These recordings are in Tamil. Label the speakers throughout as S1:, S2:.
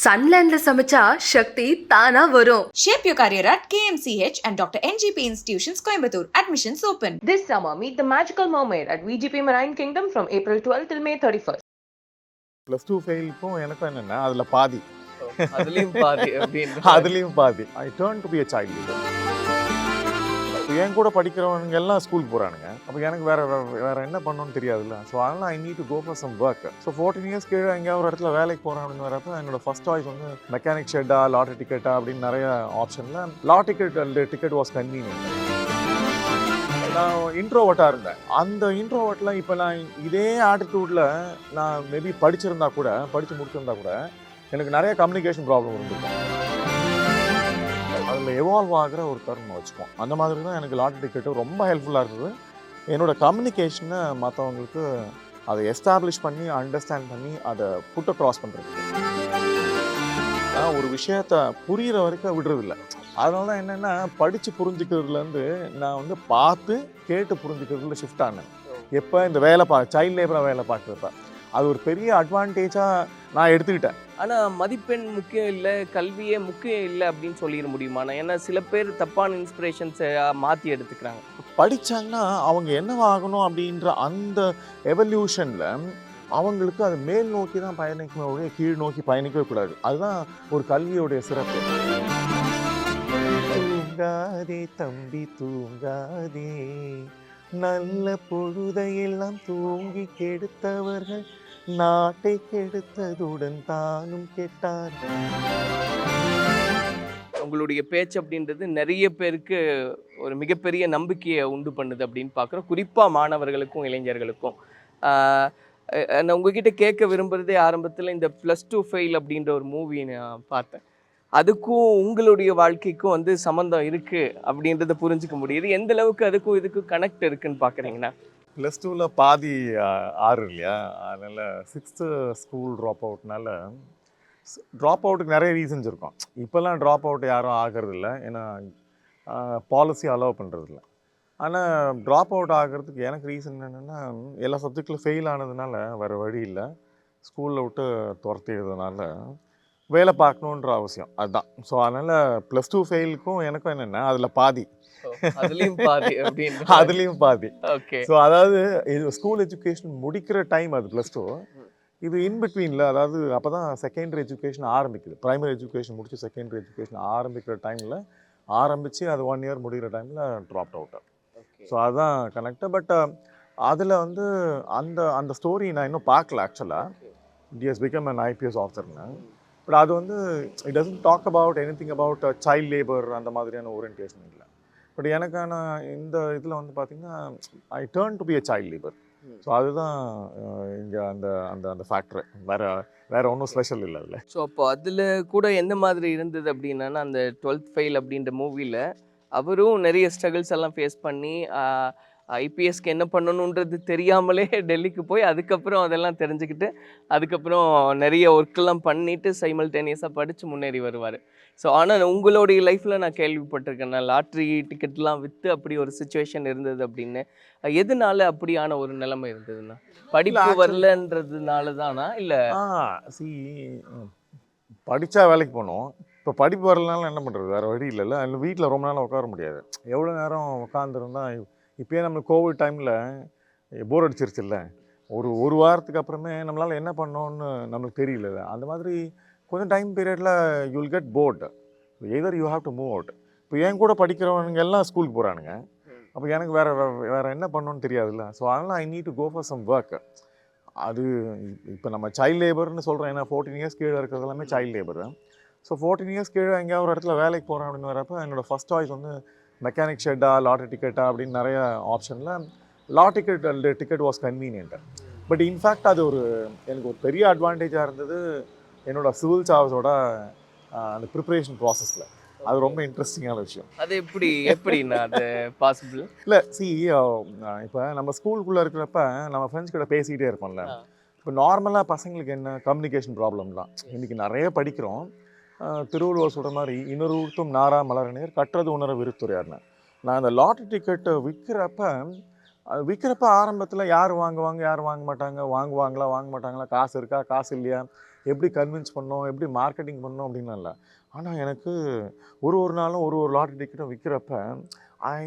S1: சன்லேண்ட்ல சமைச்சா சக்தி தானா வரும்.
S2: Shape your career at KMCH and Dr. NGP Institutions, Coimbatore. Admissions open.
S1: This summer, meet the magical mermaid at VGP Marine Kingdom from April 12th till May 31st.
S3: +2 ஃபெயிலுக்கும் எனக்கும் என்னென்னா அதில் பாதி
S4: அதுலேயும் பாதி அப்படின்னு
S3: அதுலேயும் பாதி I turn to be a child leader. என் கூட படிக்கிறவங்க எல்லாம் ஸ்கூலுக்கு போகிறானுங்க. அப்போ எனக்கு வேறு என்ன பண்ணணும்னு தெரியாதுல்ல. ஸோ அதனால் I need to go for some work. So 14 years கீழே எங்கேயாவது ஒரு இடத்துல வேலைக்கு போகிறேன் அப்படின்னு வரப்போ என்னோட ஃபர்ஸ்ட் சாய்ஸ் வந்து மெக்கானிக் ஷெட்டா, லாட்டரி டிக்கெட்டா அப்படின்னு நிறைய ஆப்ஷனில் லாட்டரி டிக்கெட் வாஸ் கன்வீனியன்ட். நான் இன்ட்ரோவர்ட்டாக இருந்தேன். அந்த இன்ட்ரோவர்ட்டில் இப்போ நான் இதே ஆட்டிடியூடில் நான் மேபி படித்து முடிச்சிருந்தா கூட எனக்கு நிறைய கம்யூனிகேஷன் ப்ராப்ளம் இருந்திருக்கும். அதில் எவால்வ் ஆகிற ஒரு தருணம் வச்சுப்போம். அந்த மாதிரி தான் எனக்கு லாட்டரி டிக்கெட்டு ரொம்ப ஹெல்ப்ஃபுல்லாக இருந்தது. என்னோடய கம்யூனிகேஷனை மற்றவங்களுக்கு அதை எஸ்டாப்ளிஷ் பண்ணி அண்டர்ஸ்டாண்ட் பண்ணி அதை புட்டை க்ராஸ் பண்ணுறது. நான் ஒரு விஷயத்தை புரிகிற வரைக்கும் விடுறதில்ல. அதனால தான் என்னென்னா படித்து புரிஞ்சுக்கிறதுலேருந்து நான் வந்து பார்த்து கேட்டு புரிஞ்சுக்கிறதுல ஷிஃப்ட் ஆனேன். எப்போ இந்த சைல்டு லேபராக வேலை பார்க்குறப்ப அது ஒரு பெரிய அட்வான்டேஜாக நான் எடுத்துக்கிட்டேன்.
S4: ஆனால் மதிப்பெண் முக்கியம் இல்லை, கல்வியே முக்கியம் இல்லை அப்படின்னு சொல்லிட முடியுமா? ஏன்னா சில பேர் தப்பான இன்ஸ்பிரேஷன்ஸை மாற்றி எடுத்துக்கிறாங்க.
S3: படித்தாங்கன்னா அவங்க என்னவாகணும் அப்படின்ற அந்த எவல்யூஷனில் அவங்களுக்கு அது மேல் நோக்கி தான் பயணிக்கணும், ஒழிய கீழ் நோக்கி பயணிக்கவே கூடாது. அதுதான் ஒரு கல்வியோடைய சிறப்பு. தூங்காதே தம்பி தூங்காதே, நல்ல பொழுதையெல்லாம் தூங்கி கெடுத்தவர்கள் நாட்டை கெடுத்ததுடன் தானும் கெட்டார்.
S4: உங்களுடைய பேச்சு அப்படின்றது நிறைய பேருக்கு ஒரு மிகப்பெரிய நம்பிக்கையை உண்டு பண்ணுது அப்படின்னு பார்க்குறோம். குறிப்பாக மாணவர்களுக்கும் இளைஞர்களுக்கும். நான் உங்ககிட்ட கேட்க விரும்புகிறதே ஆரம்பத்தில் இந்த +2 ஃபெயில் அப்படின்ற ஒரு மூவி நான் பார்த்தேன். அதுக்கும் உங்களுடைய வாழ்க்கைக்கும் வந்து சம்மந்தம் இருக்குது அப்படின்றத புரிஞ்சிக்க முடியுது. எந்த அளவுக்கு அதுக்கும் இதுக்கும் கனெக்ட் இருக்குன்னு பார்க்குறீங்கன்னா?
S3: +2ல் பாதி 6 இல்லையா, அதனால் 6th ஸ்கூல் ட்ராப் அவுட்னால ட்ராப் அவுட்டுக்கு நிறைய ரீசன்ஸ் இருக்கும். இப்போல்லாம் ட்ராப் அவுட் யாரும் ஆகிறதில்ல, ஏன்னா பாலிசி அலோவ் பண்ணுறதில்ல. ஆனால் ட்ராப் அவுட் ஆகிறதுக்கு எனக்கு ரீசன் என்னென்னா, எல்லா சப்ஜெக்டில் ஃபெயில் ஆனதுனால வேறு வழி இல்லை, ஸ்கூலில் விட்டு துரத்தியதுனால வேலை பார்க்கணுன்ற அவசியம் அதுதான். ஸோ அதனால் +2 ஃபெயிலுக்கும் எனக்கும் என்னென்னா அதில் பாதி
S4: அதுலேயும் பாதி. ஓகே.
S3: ஸோ அதாவது இது ஸ்கூல் எஜுகேஷன் முடிக்கிற டைம் அது +2. இது இன்பிட்வீனில், அதாவது அப்போ தான் செகண்டரி எஜுகேஷன் ஆரம்பிக்குது. ப்ரைமரி எஜுகேஷன் முடிச்சு செகண்டரி எஜுகேஷன் ஆரம்பிக்கிற டைமில் ஆரம்பித்து அது 1 இயர் முடிகிற டைமில் ட்ராப் அவுட். ஸோ அதுதான் கனெக்டு. பட் அதில் வந்து அந்த அந்த ஸ்டோரி நான் இன்னும் பார்க்கல ஆக்சுவலாக. It has become an IPS ஆஃபீஸர்னு. பட் அது வந்து it doesn't talk about anything about child labour அந்த மாதிரியான ஓரியன்டேஷன் இல்லை. பட் எனக்கான இந்த இதில் வந்து பார்த்திங்கன்னா ஐ turn to be a child labour. So அதுதான் இங்கே அந்த அந்த அந்த ஃபேக்டர். வேறு ஒன்றும் ஸ்பெஷல் இல்லை அதில்.
S4: ஸோ அப்போ அதில் கூட எந்த மாதிரி இருந்தது அப்படின்னா, அந்த 12th ஃபெயில் அப்படின்ற மூவியில் அவரும் நிறைய ஸ்ட்ரகிள்ஸ் எல்லாம் ஃபேஸ் பண்ணி IPSக்கு என்ன பண்ணணுன்றது தெரியாமலே டெல்லிக்கு போய் அதுக்கப்புறம் அதெல்லாம் தெரிஞ்சுக்கிட்டு அதுக்கப்புறம் நிறைய ஒர்க்கெல்லாம் பண்ணிவிட்டு சைமல்டேனியஸாக படித்து முன்னேறி வருவார். ஸோ ஆனால் உங்களுடைய லைஃப்பில் நான் கேள்விப்பட்டிருக்கேன், நான் லாட்ரி டிக்கெட்லாம் விற்று அப்படி ஒரு சுச்சுவேஷன் இருந்தது அப்படின்னு. எதனால அப்படியான ஒரு நிலைமை இருந்ததுன்னா, படிப்பு வரலன்றதுனால தானா இல்லை?
S3: படித்தா வேலைக்கு போகணும். இப்போ படிப்பு வரலனாலும் என்ன பண்ணுறது, வேறு வழி இல்லைல்ல. இல்லை வீட்டில் ரொம்ப நேரம் உட்கார முடியாது. எவ்வளோ நேரம் உட்காந்துருந்தா இப்போயே நம்மளுக்கு கோவிட் டைமில் போர் அடிச்சிருச்சு இல்லை, ஒரு வாரத்துக்கு அப்புறமே நம்மளால் என்ன பண்ணோன்னு நம்மளுக்கு தெரியல. அந்த மாதிரி கொஞ்சம் டைம் பீரியடில் you will get board. Either you have to move out. இப்போ என் கூட படிக்கிறவங்க எல்லாம் ஸ்கூலுக்கு போகிறானுங்க. அப்போ எனக்கு வேறு என்ன பண்ணணுன்னு தெரியாதுல்ல. ஸோ அதனால் I need to go for some work. அது இப்போ நம்ம சைல்டு லேபர்னு சொல்கிறோம், ஏன்னா 14 இயர்ஸ் கீழே இருக்கிறது எல்லாமே சைல்டு லேபர். ஸோ 14 இயர்ஸ் கீழே எங்கேயாவது ஒரு இடத்துல வேலைக்கு போகிறேன் அப்படின்னு வரப்போ என்னோடய ஃபர்ஸ்ட் சாய்ஸ் வந்து மெக்கானிக் ஷெட்டா, லாட்டரி டிக்கெட்டா அப்படின்னு நிறைய ஆப்ஷனில் lottery ticket was convenient. But in fact அது எனக்கு ஒரு பெரிய அட்வான்டேஜாக இருந்தது என்னோட சிவில் சர்வீஸோட அந்த ப்ரிப்பரேஷன் ப்ராசஸில். அது ரொம்ப இன்ட்ரெஸ்டிங்கான விஷயம்.
S4: அது எப்படின்னா அது பாசிபிள்
S3: இல்லை. இப்போ நம்ம ஸ்கூலுக்குள்ளே இருக்கிறப்ப நம்ம ஃப்ரெண்ட்ஸ் கிட்ட பேசிக்கிட்டே இருப்போம்ல. இப்போ நார்மலாக பசங்களுக்கு என்ன கம்யூனிகேஷன் ப்ராப்ளம் தான். இன்றைக்கி நிறைய படிக்கிறோம். திருவள்ளுவர் சொல்கிற மாதிரி இன்னொரு ஊர்த்தும் நாரா மலரணியர் கற்றது உணர விருத்துறையார்னு. நான் அந்த லாட்டரி டிக்கெட்டை விற்கிறப்ப ஆரம்பத்தில் யார் வாங்குவாங்க யார் வாங்க மாட்டாங்க, வாங்குவாங்களா வாங்க மாட்டாங்களா, காசு இருக்கா காசு இல்லையா, எப்படி கன்வின்ஸ் பண்ணோம், எப்படி மார்க்கெட்டிங் பண்ணோம் அப்படின்லாம் இல்லை. ஆனால் எனக்கு ஒரு நாளும் ஒரு லாட்ரி டிக்கெட்டும் விற்கிறப்ப ஐ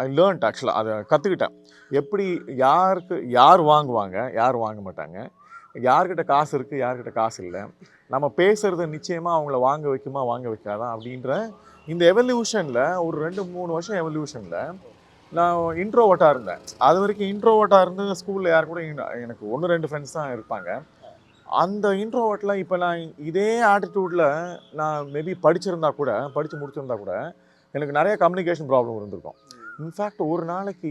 S3: ஐ லேர்ன்ட் ஆக்சுவலாக அதை கற்றுக்கிட்டேன். எப்படி யார் வாங்குவாங்க, யார் வாங்க மாட்டாங்க, யார்கிட்ட காசு இருக்குது, யார்கிட்ட காசு இல்லை, நம்ம பேசுகிறத நிச்சயமாக அவங்கள வாங்க வைக்குமா வாங்க வைக்காதா அப்படின்ற இந்த எவல்யூஷனில் ஒரு 2-3 வருஷம் எவல்யூஷனில் நான் இன்ட்ரோவர்ட்டாக இருந்தேன். அது வரைக்கும் இன்ட்ரோவர்ட்டாக இருந்து ஸ்கூலில் யார் கூட எனக்கு 1-2 ஃப்ரெண்ட்ஸ் தான் இருப்பாங்க. அந்த இன்ட்ரோவர்ட்டில் இப்போ நான் இதே ஆட்டிடியூடில் நான் மேபி படித்து முடிச்சிருந்தா கூட எனக்கு நிறைய கம்யூனிகேஷன் ப்ராப்ளம் இருந்திருக்கும். இன்ஃபேக்ட் ஒரு நாளைக்கு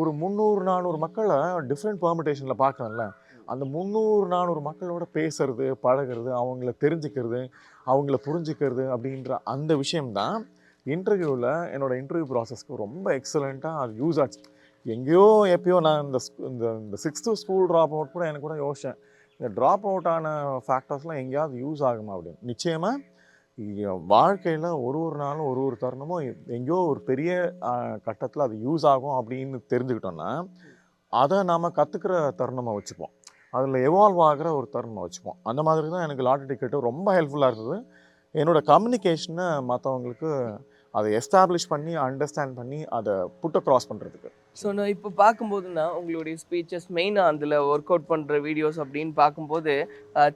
S3: ஒரு 300-400 மக்களை டிஃப்ரெண்ட் பெர்மிட்டேஷனில் பார்க்குறேன்ல, அந்த 300-400 மக்களோட பேசுறது, பழகிறது, அவங்கள தெரிஞ்சுக்கிறது, அவங்கள புரிஞ்சுக்கிறது அப்படின்ற அந்த விஷயம்தான் இன்டர்வியூவில் என்னோடய இன்டர்வியூ ப்ராசஸ்க்கு ரொம்ப எக்ஸலண்ட்டாக அது யூஸ் ஆச்சு. எங்கேயோ எப்பயோ நான் இந்த 6th ஸ்கூல் ட்ராப் அவுட் கூட எனக்கு கூட யோசித்தேன், இந்த ட்ராப் அவுட்டான ஃபேக்டர்ஸ்லாம் எங்கேயாவது யூஸ் ஆகுமா அப்படின்னு. நிச்சயமாக வாழ்க்கையில் ஒரு நாளும் ஒரு தருணமும் எங்கேயோ ஒரு பெரிய கட்டத்தில் அது யூஸ் ஆகும் அப்படின்னு தெரிஞ்சுக்கிட்டோன்னா அதை நாம் கற்றுக்கிற தருணமாக வச்சுப்போம், அதில் எவால்வ் ஆகிற ஒரு தருணமாக வச்சுப்போம். அந்த மாதிரி தான் எனக்கு லாட்ரி டிக்கெட்டு ரொம்ப ஹெல்ப்ஃபுல்லாக இருந்தது. என்னோடய கம்யூனிகேஷனை மற்றவங்களுக்கு அதை எஸ்டாப்ளிஷ் பண்ணி அண்டர்ஸ்டாண்ட் பண்ணி அதை புட்டை க்ராஸ் பண்ணுறதுக்கு.
S4: ஸோ நான் இப்போ பார்க்கும்போதுன்னா உங்களுடைய ஸ்பீச்சஸ் மெயினாக அதில் ஒர்க் அவுட் பண்ணுற வீடியோஸ் அப்படின்னு பார்க்கும்போது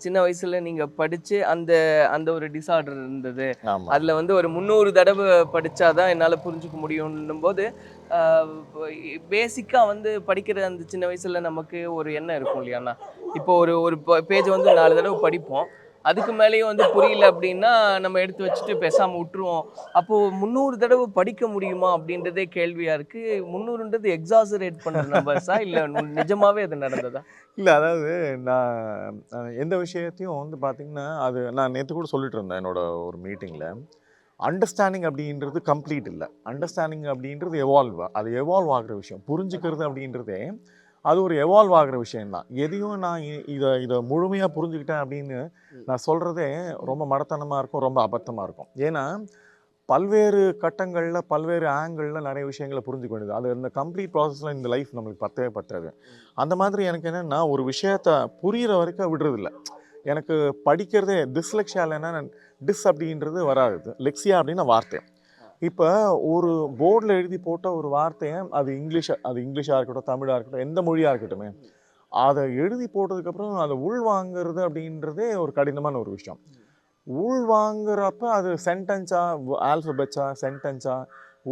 S4: சின்ன வயசில் நீங்கள் படித்து அந்த ஒரு டிஸார்டர் இருந்தது, அதில் வந்து ஒரு 300 தடவை படித்தாதான் என்னால் புரிஞ்சுக்க முடியும்னும் போது பேசிக்காக வந்து படிக்கிற அந்த சின்ன வயசில் நமக்கு ஒரு எண்ணம் இருக்கும் இல்லையாண்ணா. இப்போ ஒரு பேஜ் வந்து 4 தடவை படிப்போம், அதுக்கு மேலேயும் வந்து புரியல அப்படின்னா நம்ம எடுத்து வச்சுட்டு பேசாமல் விட்டுருவோம். அப்போது 300 தடவை படிக்க முடியுமா அப்படின்றதே கேள்வியாக இருக்குது. 300ன்றது எக்ஸாசரேட் பண்ணுற நம்பர்ஸா இல்லை நிஜமாகவே அது நடந்ததா?
S3: இல்லை, அதாவது நான் எந்த விஷயத்தையும் வந்து பார்த்திங்கன்னா அது நான் நேற்று கூட சொல்லிட்டு இருந்தேன் என்னோட ஒரு மீட்டிங்கில். அண்டர்ஸ்டாண்டிங் அப்படின்றது கம்ப்ளீட் இல்லை, அண்டர்ஸ்டாண்டிங் அப்படின்றது அது எவால்வ் ஆகிற விஷயம். புரிஞ்சுக்கிறது அப்படின்றதே அது ஒரு எவால்வ் ஆகிற விஷயம்தான். எதையும் நான் இதை முழுமையாக புரிஞ்சுக்கிட்டேன் அப்படின்னு நான் சொல்கிறதே ரொம்ப மடத்தனமாக இருக்கும், ரொம்ப அபத்தமாக இருக்கும். ஏன்னா பல்வேறு கட்டங்களில் பல்வேறு ஆங்கிளில் நிறைய விஷயங்களை புரிஞ்சுக்க வேண்டியது. அது இந்த கம்ப்ளீட் ப்ராசஸில் இந்த லைஃப் நம்மளுக்கு பத்தாது. அந்த மாதிரி எனக்கு என்னென்னா ஒரு விஷயத்தை புரிகிற வரைக்கும் விடுறதில்ல. எனக்கு படிக்கிறதே டிஸ்லெக்ஷியாவில் என்னென்னா அப்படின்றது வராது, லெக்ஸியா அப்படின்னு வார்த்தை. இப்போ ஒரு போர்டில் எழுதி போட்ட ஒரு வார்த்தையை அது இங்கிலீஷாக இருக்கட்டும், தமிழாக இருக்கட்டும், எந்த மொழியாக இருக்கட்டும், அதை எழுதி போட்டதுக்கப்புறம் அதை உள்வாங்கிறது அப்படின்றதே ஒரு கடினமான ஒரு விஷயம். உள்வாங்கிறப்ப அது சென்டென்ஸா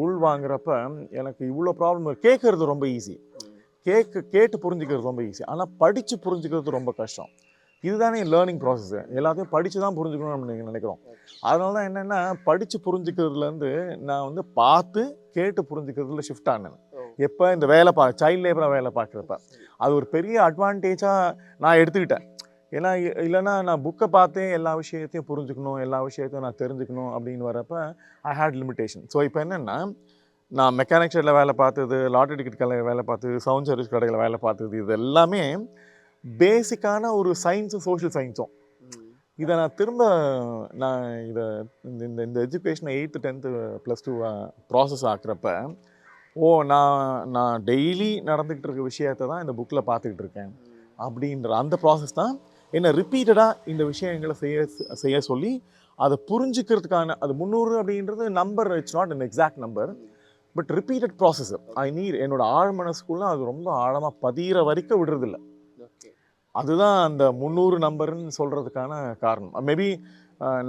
S3: உள்வாங்கிறப்ப எனக்கு இவ்வளோ ப்ராப்ளம். கேட்குறது ரொம்ப ஈஸி, கேட்டு புரிஞ்சுக்கிறது ரொம்ப ஈஸி, ஆனால் படித்து புரிஞ்சுக்கிறது ரொம்ப கஷ்டம். இதுதானே லேர்னிங் ப்ராசஸ்ஸு. எல்லாத்தையும் படித்து தான் புரிஞ்சுக்கணும் அப்படின்னு நினைக்கிறோம். அதனால தான் என்னென்னா படித்து புரிஞ்சுக்கிறதுலேருந்து நான் வந்து பார்த்து கேட்டு புரிஞ்சுக்கிறதுல ஷிஃப்ட் ஆனேன். எப்போ இந்த சைல்ட் லேபராக வேலை பார்க்குறப்ப அது ஒரு பெரிய அட்வான்டேஜாக நான் எடுத்துக்கிட்டேன். ஏன்னா இல்லைன்னா நான் புக்கை பார்த்தே எல்லா விஷயத்தையும் புரிஞ்சுக்கணும், எல்லா விஷயத்தையும் நான் தெரிஞ்சுக்கணும் அப்படின்னு வரப்ப ஐ ஹேட் லிமிட்டேஷன். ஸோ இப்போ என்னென்னா நான் மெக்கானிக் ஷெட்டில் வேலை பார்த்தது, லாட்ரி டிக்கெட் கடையில் வேலை பார்த்தது, சவுண்ட் சர்வீஸ் கடையில் வேலை பார்த்தது, இது எல்லாமே பேசிக்கான ஒரு சயின்ஸும் சோஷியல் சயின்ஸும். இதை இந்த எஜுகேஷனை 8th 10th +2 ப்ராசஸ் ஆக்குறப்ப நான் டெய்லி நடந்துக்கிட்டு இருக்க விஷயத்தை தான் இந்த புக்கில் பார்த்துக்கிட்டு இருக்கேன் அப்படின்ற அந்த ப்ராசஸ் தான் என்னை ரிப்பீட்டடாக இந்த விஷயங்களை செய்ய சொல்லி அதை புரிஞ்சுக்கிறதுக்கான. அது 300 அப்படின்றது number, it's not an exact number, but repeated process. என்னோட ஆழ்மனசுக்குள்ள அது ரொம்ப ஆழமாக பதிகிற வரைக்கும் விடுறதில்லை. அதுதான் அந்த 300 நம்பர்னு சொல்கிறதுக்கான காரணம். மேபி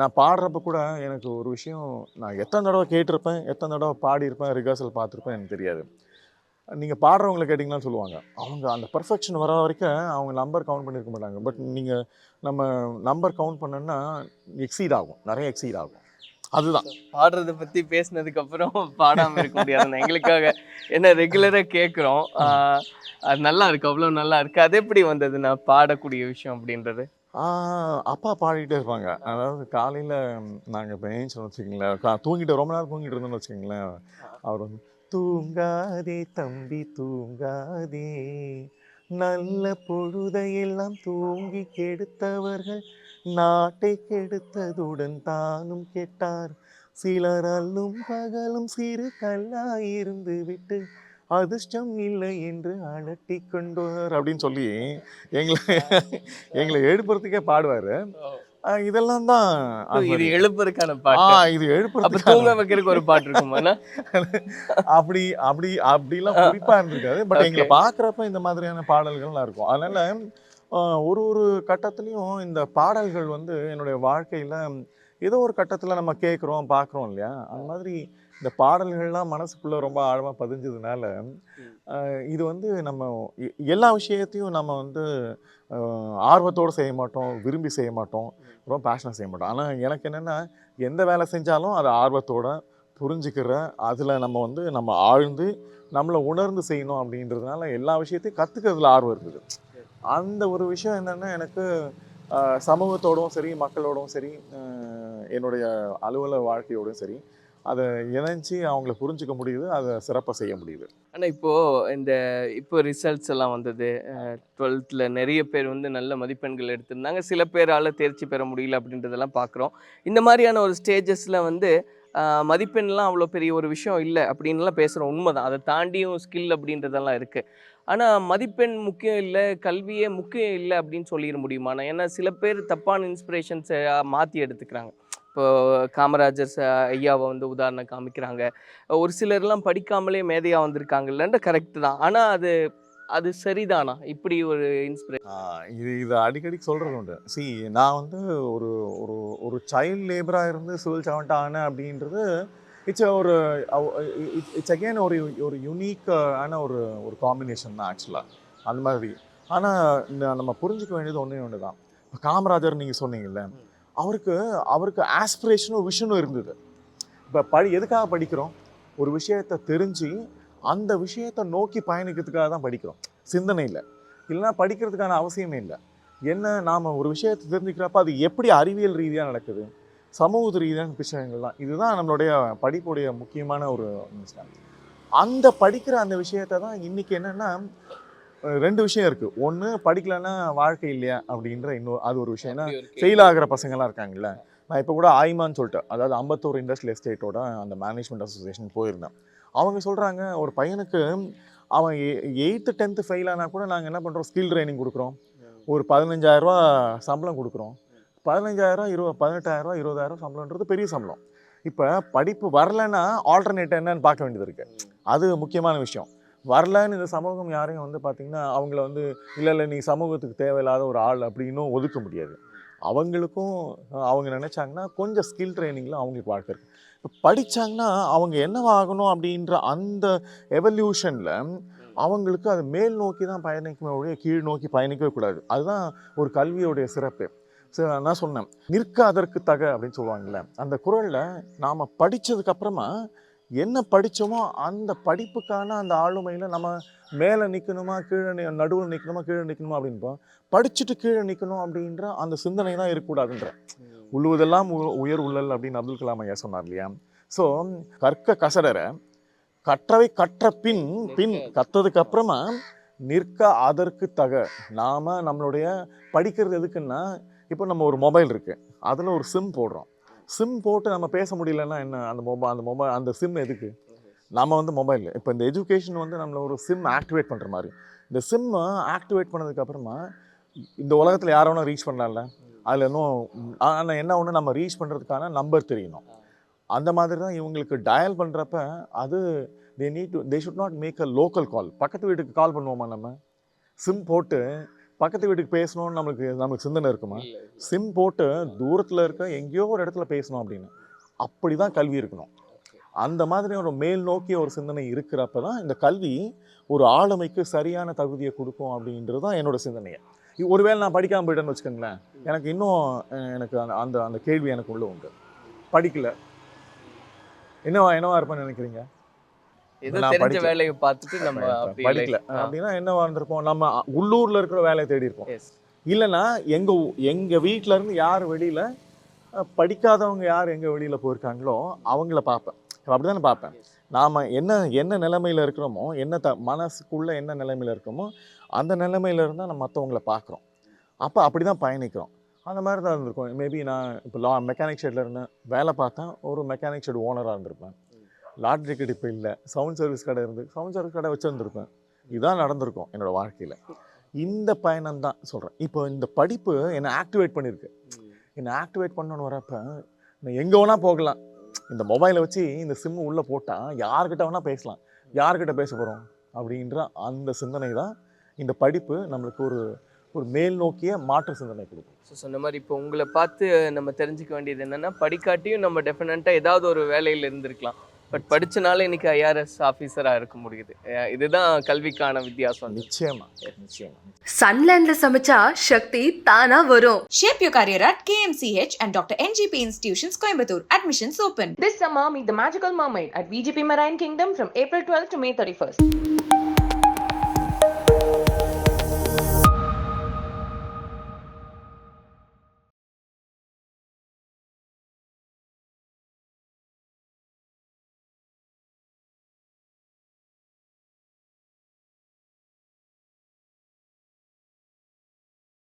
S3: நான் பாடுறப்ப கூட எனக்கு ஒரு விஷயம், நான் எத்தனை தடவை கேட்டிருப்பேன், எத்தனை தடவை பாடியிருப்பேன், ரிஹர்சல் பார்த்துருப்பேன் எனக்கு தெரியாது. நீங்கள் பாடுறவங்களை கேட்டிங்கன்னா சொல்லுவாங்க, அவங்க அந்த பர்ஃபெக்ஷன் வர வரைக்கும் அவங்க நம்பர் கவுண்ட் பண்ணியிருக்க மாட்டாங்க. பட் நம்ம நம்பர் கவுண்ட் பண்ணோன்னா நிறைய எக்ஸீட் ஆகும். அதுதான்
S4: பாடுறதை பற்றி பேசினதுக்கப்புறம் பாடாமல் இருக்க முடியாது. எங்களுக்காக என்ன ரெகுலராக கேட்குறோம், அது நல்லா இருக்குது, அவ்வளோ நல்லா இருக்குது. அது எப்படி வந்தது நான் பாடக்கூடிய விஷயம் அப்படின்றது?
S3: அப்பா பாடிக்கிட்டே இருப்பாங்க. அதாவது காலையில் நாங்கள் இப்போ ஏஞ்சின்னு வச்சுக்கிங்களேன், தூங்கிட்டு ரொம்ப நேரம் தூங்கிட்டு இருந்தோம்னு வச்சுக்கிங்களேன், அவர் வந்து தூங்காதே தம்பி தூங்காதே, நல்ல பொழுதையெல்லாம் தூங்கி கெடுத்தவர்கள் நாட்டை கெடுத்ததுடன் தானும் கெட்டார், சிலர் அல்லும் பகலும் சிறு கல்லாயிருந்து விட்டு அதிர்ஷ்டம் இல்லை என்று அலட்டி கொண்டோர் அப்படின்னு சொல்லி எங்களை எங்களை எழுப்புறதுக்கே பாடுவார். இதெல்லாம் தான்
S4: இது எழுப்புறதுக்கான பாட்டு.
S3: இது
S4: அப்ப
S3: எழுப்புறதுக்கான
S4: தூங்க வைக்கிறதுக்கு ஒரு பாட்டு இருக்குமாண்ணா?
S3: அப்படி அப்படி அப்படிலாம் குறிப்பா இருந்திருக்காது. பட் எங்களை பார்க்குறப்ப இந்த மாதிரியான பாடல்கள்லாம் இருக்கும். அதனால ஒரு ஒரு கட்டத்துலையும் இந்த பாடல்கள் வந்து என்னுடைய வாழ்க்கையில ஏதோ ஒரு கட்டத்தில் நம்ம கேட்குறோம் பார்க்குறோம் இல்லையா, அந்த மாதிரி இந்த பாடல்கள்லாம் மனசுக்குள்ளே ரொம்ப ஆழமாக பதிஞ்சதுனால இது வந்து நம்ம எல்லா விஷயத்தையும் நம்ம வந்து ஆர்வத்தோடு செய்ய மாட்டோம், விரும்பி செய்ய மாட்டோம், ரொம்ப பேஷனாக செய்ய மாட்டோம். ஆனால் எனக்கு என்னென்னா எந்த வேலை செஞ்சாலும் அதை ஆர்வத்தோடு புரிஞ்சுக்கிற, அதில் நம்ம வந்து நம்ம ஆழ்ந்து நம்மளை உணர்ந்து செய்யணும் அப்படின்றதுனால எல்லா விஷயத்தையும் கற்றுக்கிறதுல ஆர்வம் இருக்குது. அந்த ஒரு விஷயம் என்னென்னா எனக்கு சமூகத்தோடும் சரி, மக்களோடும் சரி, என்னுடைய அலுவலக வாழ்க்கையோடும் சரி, அதை இணைஞ்சி அவங்கள புரிஞ்சுக்க முடியுது, அதை சிறப்பாக செய்ய முடியுது.
S4: ஆனால் இப்போ ரிசல்ட்ஸ் எல்லாம் வந்தது. 12th நிறைய பேர் வந்து நல்ல மதிப்பெண்கள் எடுத்திருந்தாங்க. சில பேரால் தேர்ச்சி பெற முடியல அப்படின்றதெல்லாம் பார்க்குறோம். இந்த மாதிரியான ஒரு ஸ்டேஜஸில் வந்து மதிப்பெண்லாம் அவ்வளோ பெரிய ஒரு விஷயம் இல்லை அப்படின்லாம் பேசுகிறோம். உண்மைதான். அதை தாண்டியும் ஸ்கில் அப்படின்றதெல்லாம் இருக்குது. ஆனால் மதிப்பெண் முக்கியம் இல்லை, கல்வியே முக்கியம் இல்லை அப்படின்னு சொல்லிட முடியுமாண்ணா? ஏன்னா சில பேர் தப்பான இன்ஸ்பிரேஷன்ஸை மாற்றி எடுத்துக்கிறாங்க. இப்போ காமராஜர் ஐயாவை வந்து உதாரணம் காமிக்கிறாங்க. ஒரு சிலர்லாம் படிக்காமலே மேதையாக வந்திருக்காங்கல்லன்ற கரெக்டு தான். ஆனால் அது சரிதானா? இப்படி ஒரு
S3: இது அடிக்கடி சொல்கிறது உண்டு. நான் வந்து ஒரு ஒரு ஒரு சைல்ட் லேபராக இருந்து சிவில் சர்வெண்ட் ஆனேன் அப்படின்றது இட்ஸ் அகெயின் ஒரு யூனிக் ஆன ஒரு காம்பினேஷன் தான் ஆக்சுவலாக அந்த மாதிரி. ஆனால் நம்ம புரிஞ்சுக்க வேண்டியது ஒன்று தான். இப்போ காமராஜர் நீங்கள் சொன்னீங்கல்ல, அவருக்கு ஆஸ்பிரேஷனும் விஷனும் இருந்தது. இப்போ எதுக்காக படிக்கிறோம்? ஒரு விஷயத்தை தெரிஞ்சு அந்த விஷயத்தை நோக்கி பயணிக்கிறதுக்காக தான் படிக்கிறோம், சிந்தனையில். இல்லைன்னா படிக்கிறதுக்கான அவசியமே இல்லை. என்ன, நாம் ஒரு விஷயத்தை தெரிஞ்சுக்கிறப்ப அது எப்படி அறிவியல் ரீதியாக நடக்குது, சமூக ரீதியான விஷயங்கள் தான். இதுதான் நம்மளுடைய படிப்புடைய முக்கியமான ஒரு விஷயம். அந்த படிக்கிற அந்த விஷயத்தை தான் இன்றைக்கி என்னென்னா 2 விஷயம் இருக்குது. ஒன்று, படிக்கலைன்னா வாழ்க்கை இல்லையா அப்படின்ற அது ஒரு விஷயம். ஏன்னா ஃபெயில் ஆகிற பசங்கள்லாம் இருக்காங்கல்ல. நான் இப்போ கூட ஆய்மான்னு சொல்லிட்டு, அதாவது அம்பத்தூர் இண்டஸ்ட்ரியல் எஸ்டேட்டோட அந்த மேனேஜ்மெண்ட் அசோசியேஷன் போயிருந்தேன். அவங்க சொல்கிறாங்க, ஒரு பையனுக்கு அவன் 8th 10th ஃபெயில் ஆனால் கூட நாங்கள் என்ன பண்ணுறோம், ஸ்கில் ட்ரைனிங் கொடுக்குறோம், ஒரு 15,000 சம்பளம் கொடுக்குறோம். 15,000, 18,000, 20,000 சம்பளம்ன்றது பெரிய சம்பளம். இப்போ படிப்பு வரலைன்னா ஆல்டர்னேட் என்னன்னு பார்க்க வேண்டியது இருக்குது. அது முக்கியமான விஷயம். வரலன்னு இந்த சமூகம் யாரையும் வந்து பார்த்திங்கன்னா அவங்கள வந்து இல்லை நீ சமூகத்துக்கு தேவையில்லாத ஒரு ஆள் அப்படின்னும் ஒதுக்க முடியாது. அவங்களுக்கும் அவங்க நினச்சாங்கன்னா கொஞ்சம் ஸ்கில் ட்ரைனிங்கில் அவங்களுக்கு வாழ்க்கை இருக்குது. இப்போ படித்தாங்கன்னா அவங்க என்னவாகணும் அப்படின்ற அந்த எவல்யூஷனில் அவங்களுக்கு அது மேல் நோக்கி தான் பயணிக்கவே ஒழிய கீழ் நோக்கி பயணிக்கவே கூடாது. அதுதான் ஒரு கல்வியோடைய சிறப்பு. நான் சொன்னேன், நிற்க அதற்கு தக அப்படின்னு சொல்லுவாங்கள்ல, அந்த குறளில் நாம் படித்ததுக்கப்புறமா என்ன படித்தோமோ அந்த படிப்புக்கான அந்த ஆளுமையில் நம்ம மேலே நிற்கணுமா, கீழே நடுவில் நிற்கணுமா, கீழே நிற்கணுமா அப்படின்போம். படிச்சுட்டு கீழே நிற்கணும் அப்படின்ற அந்த சிந்தனை தான் இருக்கக்கூடாதுன்ற. உள்ளுவதெல்லாம் உயர் உள்ளல் அப்படின்னு அப்துல் கலாம் ஐயா சொன்னார் இல்லையா. ஸோ கற்க கசடற கற்றவை கற்ற பின் கற்றதுக்கு அப்புறமா நிற்க அதற்கு தக. நாம் நம்மளுடைய படிக்கிறது எதுக்குன்னா, இப்போ நம்ம ஒரு மொபைல் இருக்குது, அதில் ஒரு சிம் போடுறோம். சிம் போட்டு நம்ம பேச முடியலன்னா என்ன, அந்த சிம் எதுக்கு? நம்ம வந்து மொபைல் இப்போ இந்த எஜுகேஷன் வந்து நம்மளை ஒரு சிம் ஆக்டிவேட் பண்ணுற மாதிரி. இந்த சிம்மை ஆக்டிவேட் பண்ணதுக்கப்புறமா இந்த உலகத்தில் யாரை வேணால் ரீச் பண்ணலாம்ல. அதில் இன்னும் ஆனால் என்ன ஒன்று, நம்ம ரீச் பண்ணுறதுக்கான நம்பர் தெரியணும். அந்த மாதிரி தான் இவங்களுக்கு டயல் பண்ணுறப்ப அது they should not make a local call. பக்கத்து வீட்டுக்கு கால் பண்ணுவோமா நம்ம? சிம் போட்டு பக்கத்து வீட்டுக்கு பேசணும்னு நம்மளுக்கு சிந்தனை இருக்குமா? சிம் போட்டு தூரத்தில் இருக்க எங்கேயோ ஒரு இடத்துல பேசணும் அப்படின்னு. அப்படி தான் கல்வி இருக்கணும். அந்த மாதிரி ஒரு மேல் நோக்கிய ஒரு சிந்தனை இருக்கிறப்ப தான் இந்த கல்வி ஒரு ஆளுமைக்கு சரியான தகுதியை கொடுக்கும் அப்படின்றது தான் என்னோட சிந்தனையை. ஒருவேளை நான் படிக்காமல் போயிட்டேன்னு வச்சுக்கோங்களேன், எனக்கு இன்னும் எனக்கு அந்த அந்த கேள்வி எனக்கு உள்ள உண்டு. படிக்கல என்னவா இருப்பேன்னு நினைக்கிறீங்க?
S4: வேலையை பார்த்துட்டு நம்ம
S3: படிக்கல அப்படின்னா என்னவா இருந்திருப்போம்? நம்ம உள்ளூர்ல இருக்கிற வேலையை தேடி இருப்போம். இல்லைன்னா எங்க வீட்டுல இருந்து யார் வெளியில படிக்காதவங்க யார் எங்க வெளியில போயிருக்காங்களோ அவங்கள பார்ப்பேன். அப்படிதானே பார்ப்பேன். நாம என்ன நிலைமையில இருக்கிறோமோ, மனசுக்குள்ள என்ன நிலைமையில இருக்கிறோமோ அந்த நிலைமையில இருந்தால் நம்ம மற்றவங்களை பார்க்குறோம். அப்போ அப்படிதான் பயணிக்கிறோம். அந்த மாதிரி தான் இருந்திருக்கும். மேபி நான் இப்போ மெக்கானிக் ஷெட்டில் இருந்தேன், வேலை பார்த்தேன், ஒரு மெக்கானிக் ஷெட் ஓனராக இருந்திருப்பேன். லாட்ரி டிக்கெட் இப்போ இல்லை, சவுண்ட் சர்வீஸ் கடை இருந்து சவுண்ட் சர்வீஸ் கடை வச்சுருந்துருப்பேன். இதுதான் நடந்திருக்கும் என்னோடய வாழ்க்கையில். இந்த பயணம் தான் சொல்கிறேன். இப்போ இந்த படிப்பு என்னை ஆக்டிவேட் பண்ணியிருக்கு. என்னை ஆக்டிவேட் பண்ணணுன்னு வரப்போ நான் எங்கே வேணால் போகலாம். இந்த மொபைலை வச்சு இந்த சிம்மு உள்ளே போட்டால் யார்கிட்ட வேணால் பேசலாம். யார்கிட்ட பேச போகிறோம் அப்படின்ற அந்த சிந்தனை தான் இந்த படிப்பு நம்மளுக்கு ஒரு மேல் நோக்கிய மாற்று சிந்தனை கொடுக்கும்.
S4: ஸோ சொன்ன மாதிரி இப்போ உங்களை பார்த்து நம்ம தெரிஞ்சுக்க வேண்டியது என்னென்னா, படிக்காட்டியும் நம்ம டெஃபினட்டாக ஏதாவது ஒரு வேலையில் இருந்திருக்கலாம். பட் படிச்சனால இன்னைக்கு ஐஆர்எஸ் ஆஃபீஸராக இருக்க முடியுது. இதுதான் கல்விக்கான வித்தியாசம்.
S3: நிச்சயமா.
S5: சன்லேண்ட்ல சமைச்சா சக்தி தானா வரும்.
S2: Shape your career at KMCH and Dr. NGP Institutions, Coimbatore. Admissions open.
S1: This summer, meet the magical mermaid at VGP Marine Kingdom from April 12th to May 31st.